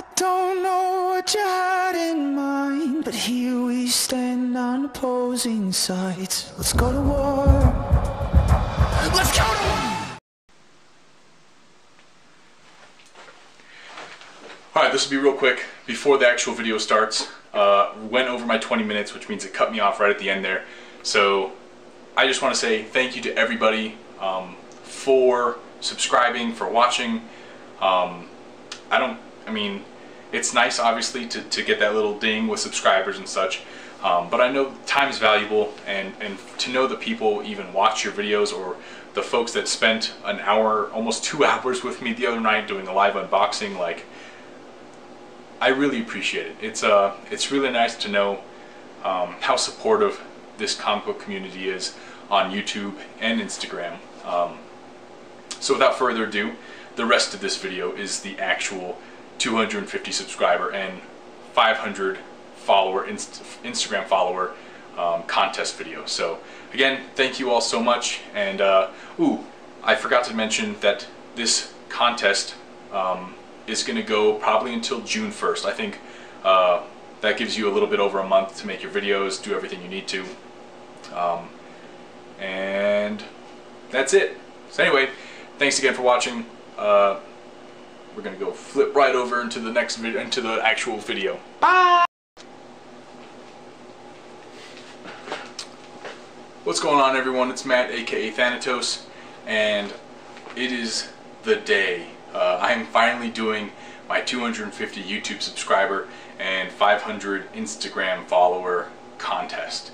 I don't know what you had in mind, but here we stand on opposing sides. Let's go to war. Let's go to war. Alright, this will be real quick before the actual video starts. Went over my 20 minutes, which means it cut me off right at the end there. So I just want to say thank you to everybody for subscribing, for watching. I mean, it's nice obviously to get that little ding with subscribers and such, but I know time is valuable, and to know that people even watch your videos, or the folks that spent an hour, almost 2 hours with me the other night doing a live unboxing, like, I really appreciate it. It's really nice to know how supportive this comic book community is on YouTube and Instagram. So without further ado, the rest of this video is the actual 250 subscriber and 500 follower Instagram follower contest video. So again, thank you all so much. And I forgot to mention that this contest is going to go probably until June 1st. I think that gives you a little bit over a month to make your videos, do everything you need to, and that's it. So anyway, thanks again for watching. We're gonna go flip right over into the next video, into the actual video. Bye. What's going on, everyone? It's Matt, aka Thanatos, and it is the day. I am finally doing my 250 YouTube subscriber and 500 Instagram follower contest.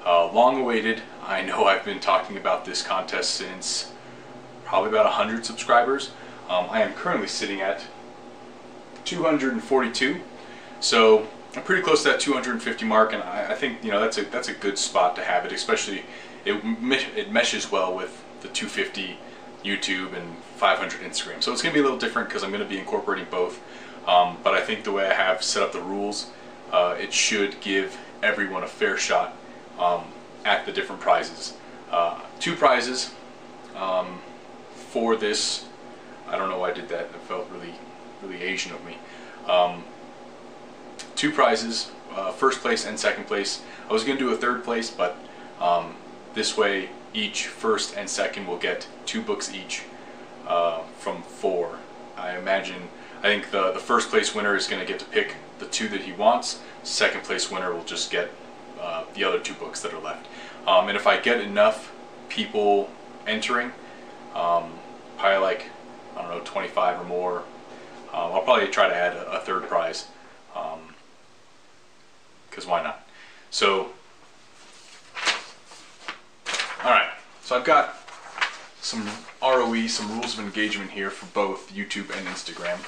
Long awaited. I know I've been talking about this contest since probably about 100 subscribers. I am currently sitting at 242, so I'm pretty close to that 250 mark, and I think, you know, that's a good spot to have it. Especially it meshes well with the 250 YouTube and 500 Instagram. So it's going to be a little different because I'm going to be incorporating both. But I think the way I have set up the rules, it should give everyone a fair shot at the different prizes. 2 prizes for this. I don't know why I did that. It felt really Asian of me. 2 prizes, first place and second place. I was going to do a third place, but this way each first and second will get 2 books each from 4. I think the first place winner is going to get to pick the 2 that he wants. Second place winner will just get the other 2 books that are left. And if I get enough people entering, probably like, I don't know, 25 or more, I'll probably try to add a third prize, because why not? So, alright, so I've got some ROEs, some rules of engagement here for both YouTube and Instagram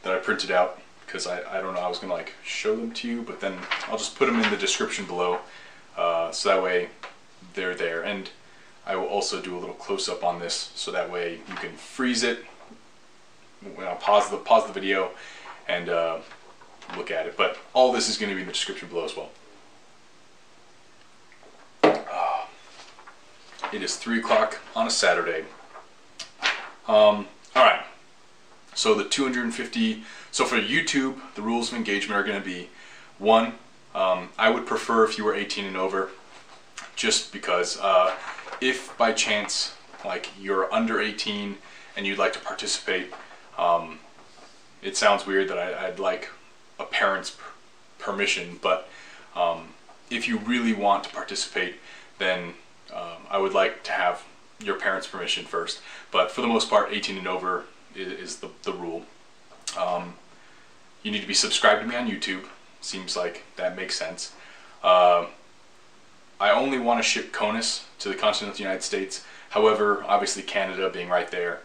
that I printed out, because I don't know, I was going to like show them to you, but then I'll just put them in the description below, so that way they're there. And I will also do a little close-up on this, so that way you can freeze it, pause the video, and look at it. But all this is going to be in the description below as well. It is 3 o'clock on a Saturday. Alright, so the 250, so for YouTube, the rules of engagement are going to be, 1, I would prefer if you were 18 and over, just because if by chance, like, you're under 18 and you'd like to participate, it sounds weird that I'd like a parent's permission, but if you really want to participate, then I would like to have your parents' permission first. But for the most part, 18 and over is the rule. You need to be subscribed to me on YouTube. Seems like that makes sense. I only want to ship CONUS to the continent of the United States. However, obviously Canada being right there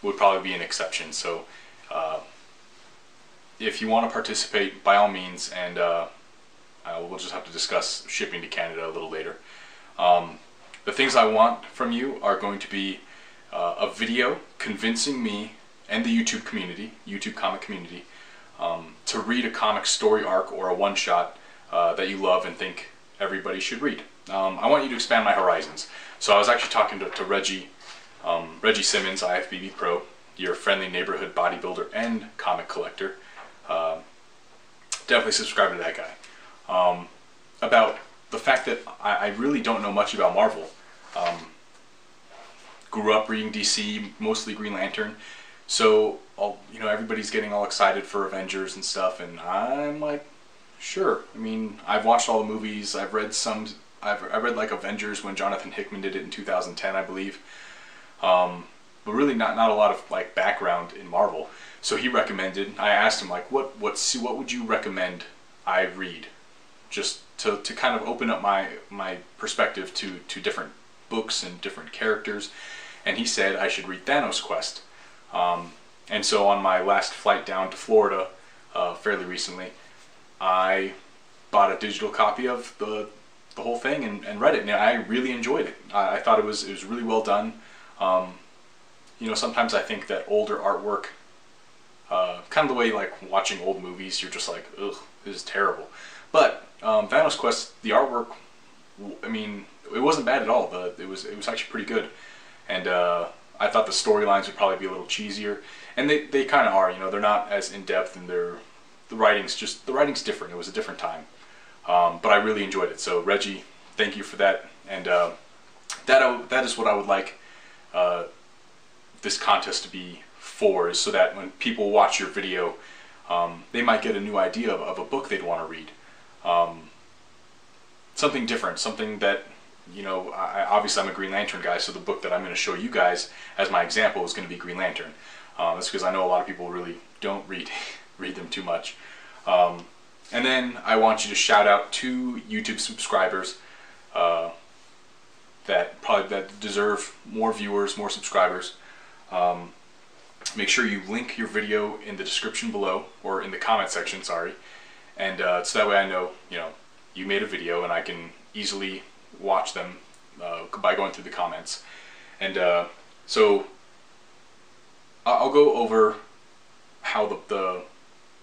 would probably be an exception. So if you want to participate, by all means, and we'll just have to discuss shipping to Canada a little later. The things I want from you are going to be a video convincing me and the YouTube community, YouTube comic community, to read a comic story arc or a one-shot that you love and think everybody should read. I want you to expand my horizons. So I was actually talking to Reggie Simmons, IFBB Pro. your friendly neighborhood bodybuilder and comic collector. Definitely subscribe to that guy. About the fact that I really don't know much about Marvel. Grew up reading DC, mostly Green Lantern, so everybody's getting all excited for Avengers and stuff, and I'm like, sure. I mean, I've watched all the movies. I've read some. I read like Avengers when Jonathan Hickman did it in 2010, I believe. But really not a lot of like background in Marvel. So he recommended. I asked him like, what would you recommend I read, just to kind of open up my perspective to different books and different characters. And he said I should read Thanos Quest. And so on my last flight down to Florida, fairly recently, I bought a digital copy of the whole thing and read it, and I really enjoyed it. I thought it was really well done. Sometimes I think that older artwork, kind of the way like watching old movies, you're just like, ugh, this is terrible. But Thanos Quest, the artwork, I mean, it wasn't bad at all. It was actually pretty good. And I thought the storylines would probably be a little cheesier, and they kind of are. They're not as in depth, and the writing's different. It was a different time, but I really enjoyed it. So Reggie, thank you for that, and that is what I would like this contest to be for, is so that when people watch your video, they might get a new idea of a book they'd want to read, something different, something that. Obviously I'm a Green Lantern guy, so the book that I'm going to show you guys as my example is going to be Green Lantern. That's because I know a lot of people really don't read them too much. And then I want you to shout out to YouTube subscribers that deserve more viewers, more subscribers. Make sure you link your video in the description below, or in the comment section, sorry. And so that way I know, you made a video, and I can easily watch them by going through the comments. And so I'll go over how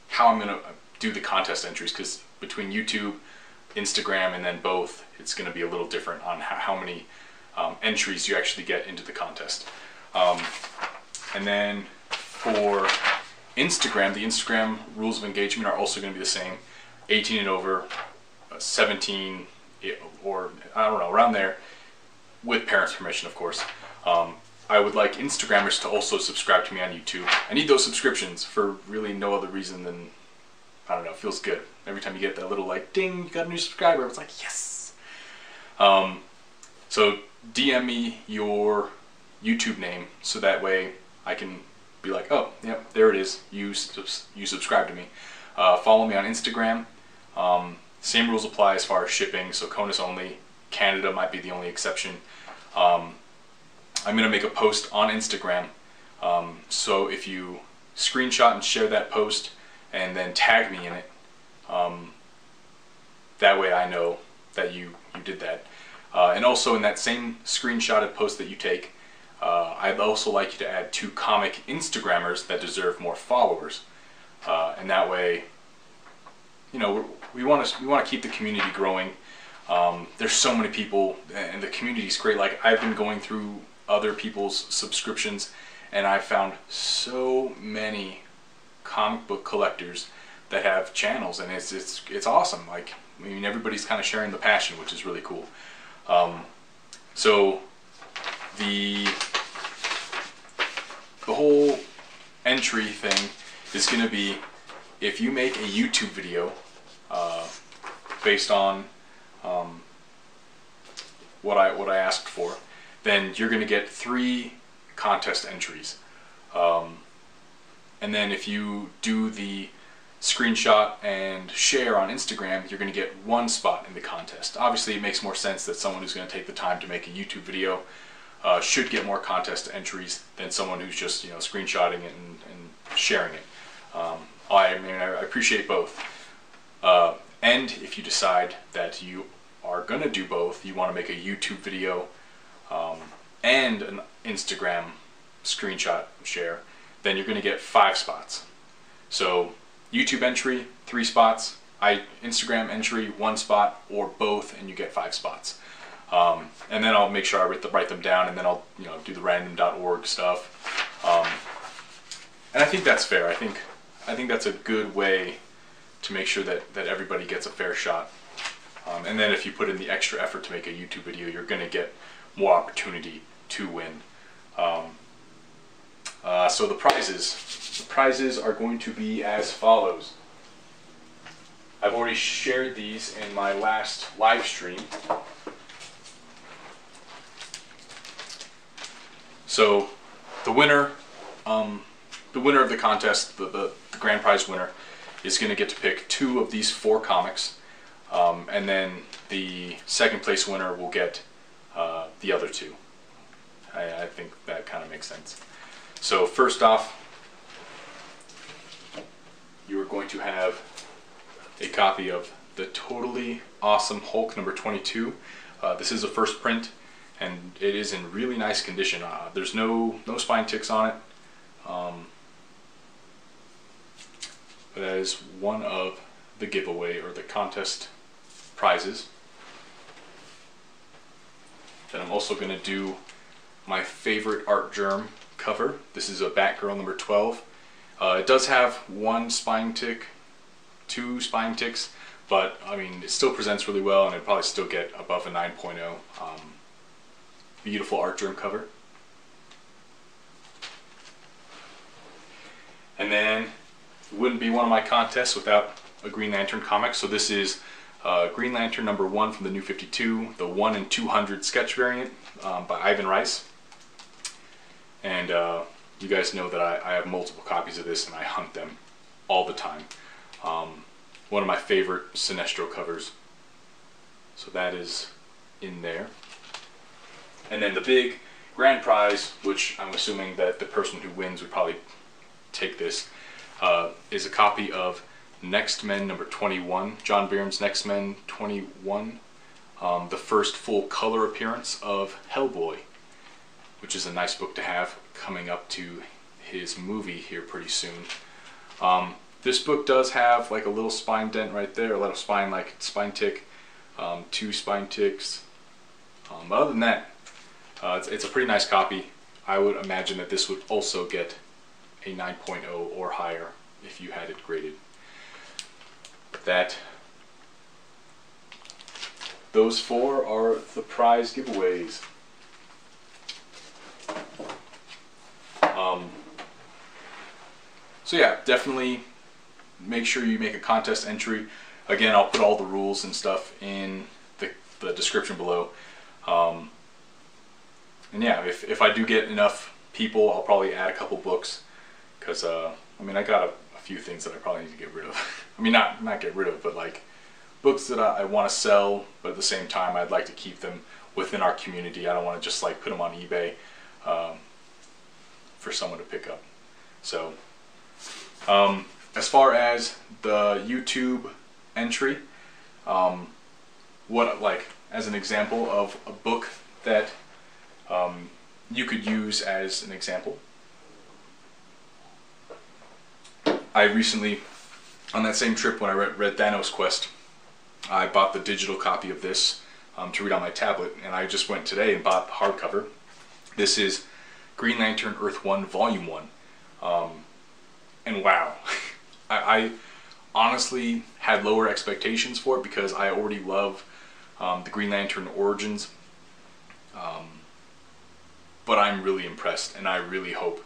how I'm gonna do the contest entries, because between YouTube, Instagram, and then both, it's gonna be a little different on how many entries you actually get into the contest. And then for Instagram, the Instagram rules of engagement are also going to be the same: 18 and over, 17, or I don't know, around there, with parents' permission, of course. I would like Instagrammers to also subscribe to me on YouTube. I need those subscriptions for really no other reason than, I don't know, it feels good. Every time you get that little like ding, you got a new subscriber, it's like, yes! So DM me your YouTube name, so that way I can be like, oh, yep, there it is, you subscribe to me. Follow me on Instagram. Same rules apply as far as shipping, so CONUS only. Canada might be the only exception. I'm going to make a post on Instagram, so if you screenshot and share that post and then tag me in it, that way I know that you did that. And also in that same screenshotted post that you take, I'd also like you to add 2 comic Instagrammers that deserve more followers, and that way, we want to keep the community growing. There's so many people, and the community's great. Like, I've been going through other people's subscriptions, and I've found so many comic book collectors that have channels, and it's awesome. Like, I mean, everybody's kind of sharing the passion, which is really cool. So the whole entry thing is going to be, if you make a YouTube video based on what I asked for, then you're going to get 3 contest entries. And then if you do the screenshot and share on Instagram, you're going to get 1 spot in the contest. Obviously, it makes more sense that someone who's going to take the time to make a YouTube video should get more contest entries than someone who's just screenshotting it and sharing it. I mean, I appreciate both. And if you decide that you are going to do both, you want to make a YouTube video and an Instagram screenshot share, then you're going to get 5 spots. So YouTube entry, 3 spots, Instagram entry, 1 spot, or both, and you get 5 spots. And then I'll make sure I write them down, and then I'll do the random.org stuff. And I think that's fair. I think that's a good way to make sure that everybody gets a fair shot. And then if you put in the extra effort to make a YouTube video, you're going to get more opportunity to win. So the prizes are going to be as follows. I've already shared these in my last live stream. So the winner of the contest, the grand prize winner, is going to get to pick 2 of these 4 comics, and then the second place winner will get the other 2. I think that kind of makes sense. So first off, you are going to have a copy of the Totally Awesome Hulk number 22. This is a first print, and it is in really nice condition. There's no spine ticks on it. But that is one of the giveaway or the contest prizes. Then I'm also going to do my favorite Art Germ cover. This is a Batgirl number 12. It does have 1 spine tick, 2 spine ticks, but I mean it still presents really well, and it'd probably still get above a 9.0. Beautiful Art Germ cover. And then it wouldn't be one of my contests without a Green Lantern comic. So this is Green Lantern number 1 from the New 52, the 1 in 200 sketch variant by Ivan Rice. And you guys know that I have multiple copies of this, and I hunt them all the time. One of my favorite Sinestro covers. So that is in there. And then the big grand prize, which I'm assuming that the person who wins would probably take this, is a copy of Next Men number 21, John Byrne's Next Men 21, the first full color appearance of Hellboy, which is a nice book to have coming up to his movie here pretty soon. This book does have like a little spine dent right there, a little spine tick, 2 spine ticks. But other than that, it's a pretty nice copy. I would imagine that this would also get a 9.0 or higher if you had it graded. Those 4 are the prize giveaways. So yeah, definitely make sure you make a contest entry. Again, I'll put all the rules and stuff in the description below. And yeah, if I do get enough people, I'll probably add a couple books, because I mean I got a few things that I probably need to get rid of. I mean not get rid of, but like books that I want to sell, but at the same time I'd like to keep them within our community. I don't want to just like put them on eBay for someone to pick up. So as far as the YouTube entry, what like as an example of a book that you could use as an example. I recently, on that same trip when I read Thanos Quest, I bought the digital copy of this to read on my tablet, and I just went today and bought the hardcover. This is Green Lantern Earth 1 Volume 1. And wow, I honestly had lower expectations for it because I already love the Green Lantern Origins. But I'm really impressed, and I really hope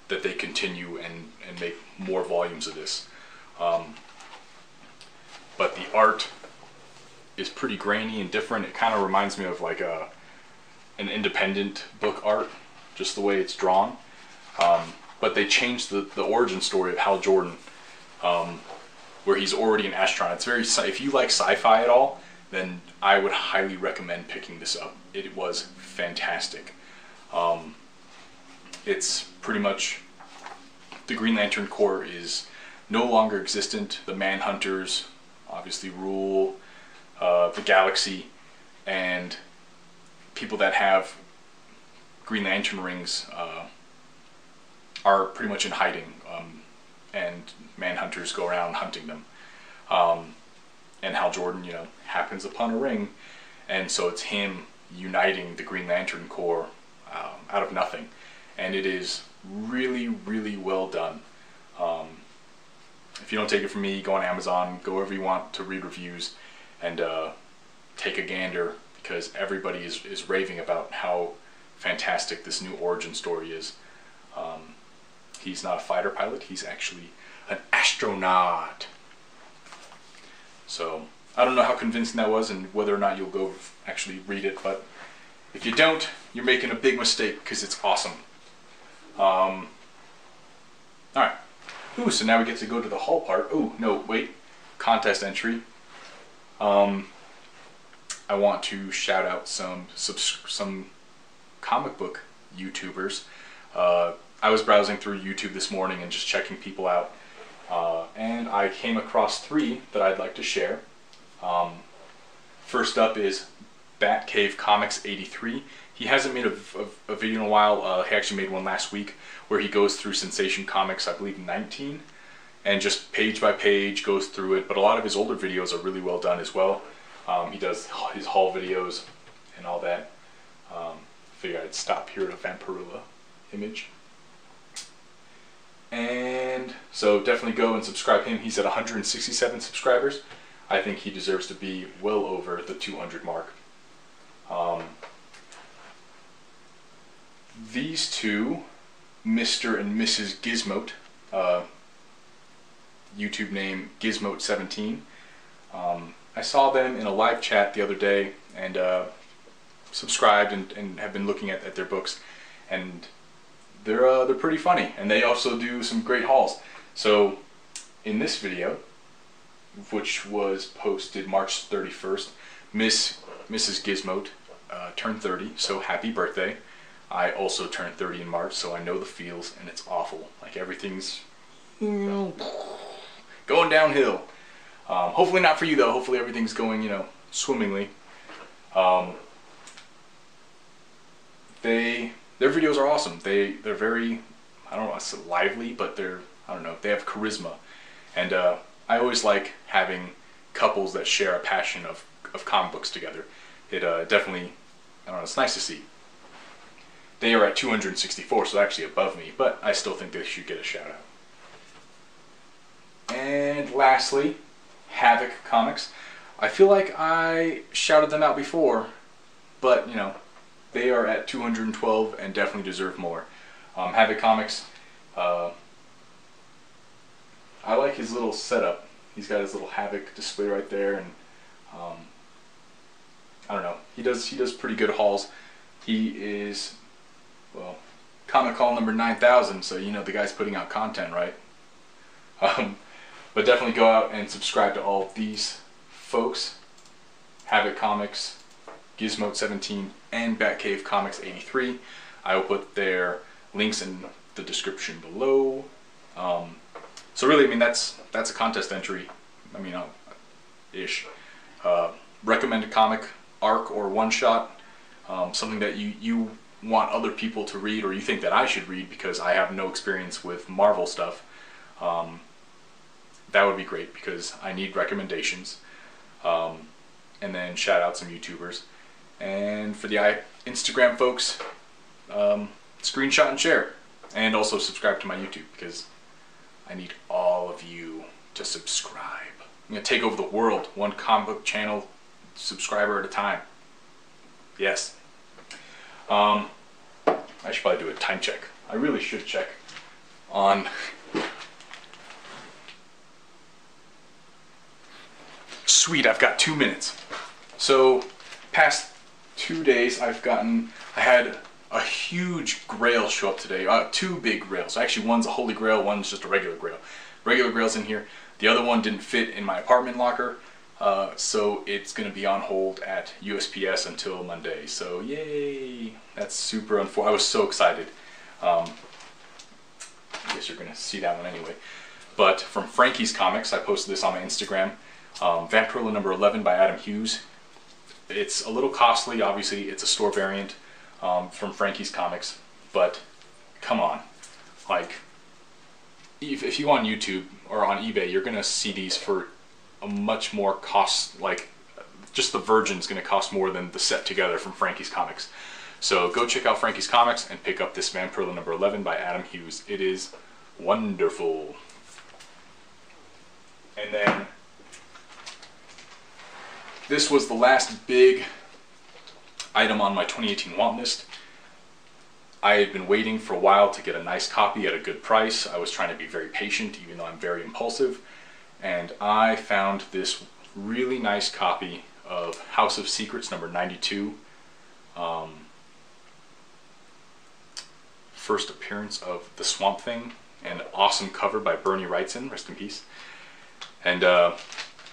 that they continue and make more volumes of this. But the art is pretty grainy and different. It kind of reminds me of like an independent book art, just the way it's drawn. But they changed the origin story of Hal Jordan, where he's already an astronaut. It's very, if you like sci-fi at all, then I would highly recommend picking this up. It was fantastic. It's pretty much, the Green Lantern Corps is no longer existent. The Manhunters obviously rule the galaxy, and people that have Green Lantern rings are pretty much in hiding, and Manhunters go around hunting them. And Hal Jordan, you know, happens upon a ring, and so it's him uniting the Green Lantern Corps out of nothing. And it is really, really well done. if you don't take it from me, go on Amazon, go wherever you want to read reviews, and take a gander, because everybody is raving about how fantastic this new origin story is. He's not a fighter pilot, he's actually an astronaut. So I don't know how convincing that was and whether or not you'll go actually read it, but if you don't, you're making a big mistake, because it's awesome. Alright. Ooh, so now we get to go to the haul part. Ooh, no, wait. Contest entry. I want to shout out some comic book YouTubers. I was browsing through YouTube this morning and just checking people out, and I came across 3 that I'd like to share. First up is Batcave Comics 83. He hasn't made a video in a while. He actually made one last week where he goes through Sensation Comics, I believe 19, and just page by page goes through it. But a lot of his older videos are really well done as well. He does his haul videos and all that. Figured I'd stop here at a Vampirilla image. And so definitely go and subscribe to him. He's at 167 subscribers. I think he deserves to be well over the 200 mark. These two, Mr. and Mrs. Gizmote, YouTube name Gizmote17. I saw them in a live chat the other day and subscribed and have been looking at their books, and they're pretty funny, and they also do some great hauls. So in this video, which was posted March 31st, Mrs. Gizmote turned 30, so happy birthday. I also turned 30 in March, so I know the feels, and it's awful. Like, everything's going downhill. Hopefully not for you, though. Hopefully everything's going, swimmingly. Their videos are awesome. They're very, I don't know, it's lively, but I don't know, they have charisma. And I always like having couples that share a passion of comic books together. It definitely, I don't know, it's nice to see. They are at 264, so actually above me, but I still think they should get a shout out. And lastly, Havoc Comics. I feel like I shouted them out before, but they are at 212 and definitely deserve more. Havoc Comics, I like his little setup. He's got his little Havoc display right there, and I don't know, he does pretty good hauls. He is, well, comic haul number 9,000, so the guy's putting out content, right? But definitely go out and subscribe to all of these folks: Havoc Comics, Gizmote17, and Batcave Comics 83. I will put their links in the description below. So really, I mean, that's a contest entry. I mean, ish. Recommend a comic, arc, or one-shot, something that you want other people to read, or you think that I should read because I have no experience with Marvel stuff. That would be great, because I need recommendations. And then shout out some YouTubers. And for the Instagram folks, screenshot and share. And also subscribe to my YouTube, because I need all of you to subscribe. I'm going to take over the world, one comic book channel subscriber at a time. Yes. I should probably do a time check. I really should check on... Sweet, I've got 2 minutes. So, past 2 days I had a huge grail show up today. 2 big grails. Actually, one's a holy grail, one's just a regular grail. Regular grail's in here. The other one didn't fit in my apartment locker, so it's going to be on hold at USPS until Monday. So, yay! That's super unfortunate. I was so excited. I guess you're going to see that one anyway. But from Frankie's Comics, I posted this on my Instagram. Vampirilla number 11 by Adam Hughes. It's a little costly, obviously. It's a store variant from Frankie's Comics, but come on, like, if you go on YouTube or on eBay, you're gonna see these for a much more cost, like, just the Virgin's gonna cost more than the set together from Frankie's Comics. So go check out Frankie's Comics and pick up this Vampirilla number 11 by Adam Hughes. It is wonderful. this was the last big item on my 2018 want list. I had been waiting for a while to get a nice copy at a good price. I was trying to be very patient, even though I'm very impulsive. And I found this really nice copy of House of Secrets number 92. First appearance of the Swamp Thing, and awesome cover by Bernie Wrightson, rest in peace. And oh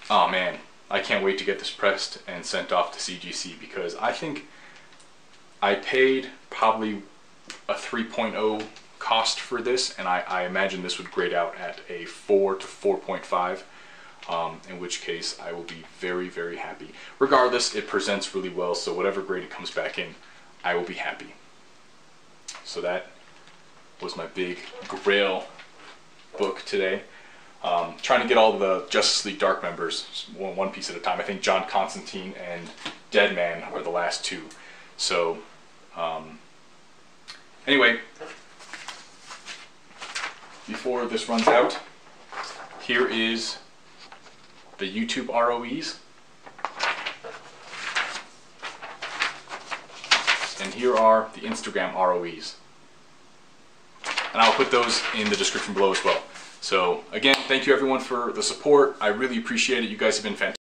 man, I can't wait to get this pressed and sent off to CGC, because I think I paid probably a 3.0 cost for this, and I imagine this would grade out at a 4 to 4.5, in which case I will be very, very happy. Regardless, it presents really well, so whatever grade it comes back in, I will be happy. So that was my big Grail book today. Trying to get all the Justice League Dark members one piece at a time. I think John Constantine and Deadman are the last two. So, anyway, before this runs out, here is the YouTube ROEs. And here are the Instagram ROEs. And I'll put those in the description below as well. So again, thank you everyone for the support. I really appreciate it. You guys have been fantastic.